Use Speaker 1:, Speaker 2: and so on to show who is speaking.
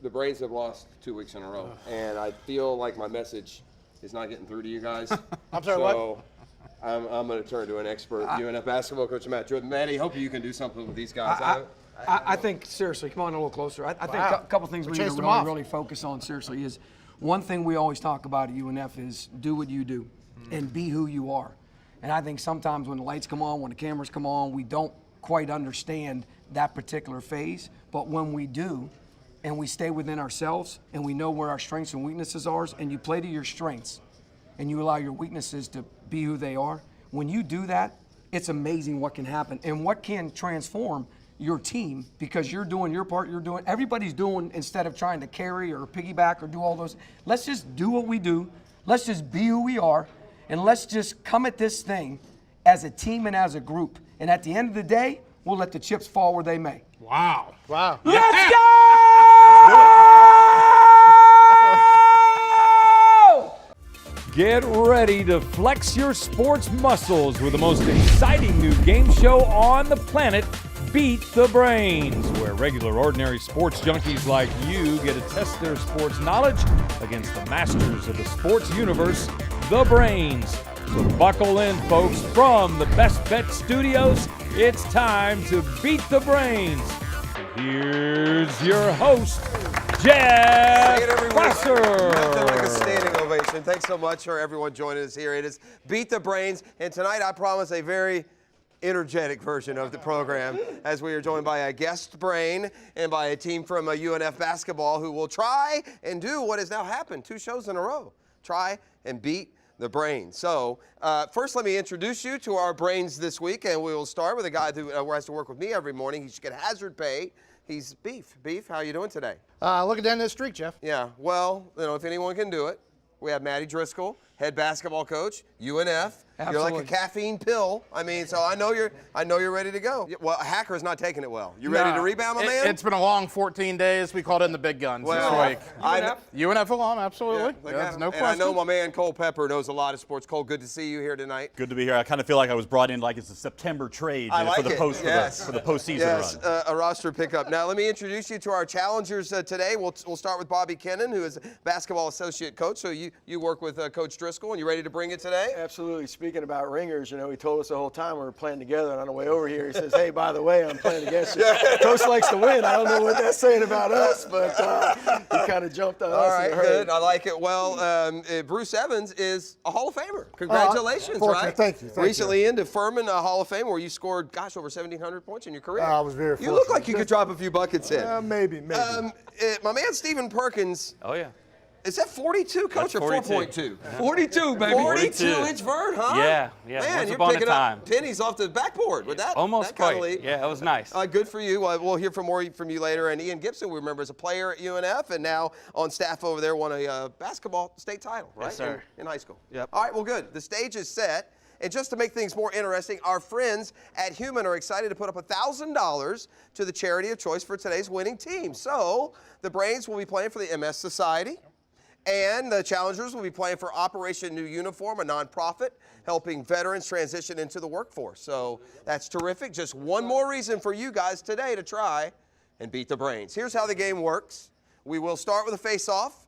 Speaker 1: the Braves have lost 2 weeks in a row, and I feel like my message is not getting through to you guys.
Speaker 2: I'm sorry,
Speaker 1: so I'm going to turn to an expert, UNF basketball coach, Matt Jordan. Matty, hope you can do something with these guys.
Speaker 3: I think, seriously, come on a little closer. I think a couple things we need to really focus on, seriously, is one thing we always talk about at UNF is do what you do and be who you are. And I think sometimes when the lights come on, when the cameras come on, we don't quite understand that particular phase. But when we do, and we stay within ourselves, and we know where our strengths and weaknesses are, and you play to your strengths, and you allow your weaknesses to be who they are, when you do that, it's amazing what can happen and what can transform your team, because you're doing your part, everybody's doing, instead of trying to carry or piggyback or do all those, let's just do what we do, let's just be who we are, and let's just come at this thing as a team and as a group. And at the end of the day, we'll let the chips fall where they may.
Speaker 2: Wow. Wow.
Speaker 3: Let's go!
Speaker 4: Get ready to flex your sports muscles with the most exciting new game show on the planet, Beat the Brains, where regular ordinary sports junkies like you get to test their sports knowledge against the masters of the sports universe, the Brains. So buckle in, folks. From the Best Bet Studios, it's time to beat the Brains. Here's your host, Jeff Prosser.
Speaker 1: Nothing like a standing ovation. Thanks so much for everyone joining us here. It is Beat the Brains, and tonight I promise a very energetic version of the program, as we are joined by a guest brain and by a team from UNF basketball who will try and do what has now happened 2 shows in a row. Try and beat the Brains. So first, let me introduce you to our Brains this week, and we will start with a guy who has to work with me every morning. He should get hazard pay. He's Beef. Beef, how are you doing today?
Speaker 2: Looking down this streak, Jeff.
Speaker 1: Yeah, well, you know, if anyone can do it, we have Matty Driscoll, head basketball coach, UNF.
Speaker 3: Absolutely.
Speaker 1: You're like a caffeine pill. I mean, so I know you're ready to go. Well, Hacker's not taking it well. You ready to rebound, my man?
Speaker 2: It's been a long 14 days. We called in the big guns this week. UNF alum, absolutely.
Speaker 1: Yeah,
Speaker 2: There's no question.
Speaker 1: And I know my man Cole Pepper knows a lot of sports. Cole, good to see you here tonight.
Speaker 5: Good to be here. I kind of feel like I was brought in like it's a September trade for the postseason run.
Speaker 1: A roster pickup. Now let me introduce you to our challengers today. We'll start with Bobby Kennan, who is basketball associate coach. So you work with Coach Driscoll, and you ready to bring it today?
Speaker 6: Absolutely. Speaking about ringers, you know, he told us the whole time we were playing together, and on the way over here, he says, "Hey, by the way, I'm playing against you." Coach likes to win. I don't know what that's saying about us, but he kind of jumped on us.
Speaker 1: All right, good. I like it. Well, Bruce Evans is a Hall of Famer. Congratulations, right?
Speaker 7: Thank you.
Speaker 1: Recently into Furman Hall of Fame, where you scored, over 1,700 points in your career.
Speaker 7: I was very fortunate.
Speaker 1: You look like you could drop a few buckets in.
Speaker 7: Maybe.
Speaker 1: My man Stephen Perkins.
Speaker 5: Oh, yeah.
Speaker 1: Is that 42, Coach,
Speaker 5: That's
Speaker 1: or
Speaker 5: 42.
Speaker 1: 4.2?
Speaker 3: 42, baby.
Speaker 1: 42-inch vert, huh?
Speaker 5: Yeah.
Speaker 1: Man,
Speaker 5: Once
Speaker 1: you're
Speaker 5: upon a
Speaker 1: picking
Speaker 5: time.
Speaker 1: up pennies off the backboard with that.
Speaker 5: Almost
Speaker 1: that kind of
Speaker 5: quite.
Speaker 1: lead.
Speaker 5: Yeah, it was nice.
Speaker 1: Good for you. We'll hear more from you later. And Ian Gibson, we remember as a player at UNF, and now on staff over there, won a basketball state title, right?
Speaker 5: Yes, sir.
Speaker 1: In high school.
Speaker 5: Yep.
Speaker 1: All right, well, good. The stage is set. And just to make things more interesting, our friends at Human are excited to put up $1,000 to the charity of choice for today's winning team. So the Brains will be playing for the MS Society. And the challengers will be playing for Operation New Uniform, a nonprofit helping veterans transition into the workforce. So that's terrific. Just one more reason for you guys today to try and beat the Brains. Here's how the game works. We will start with a face-off.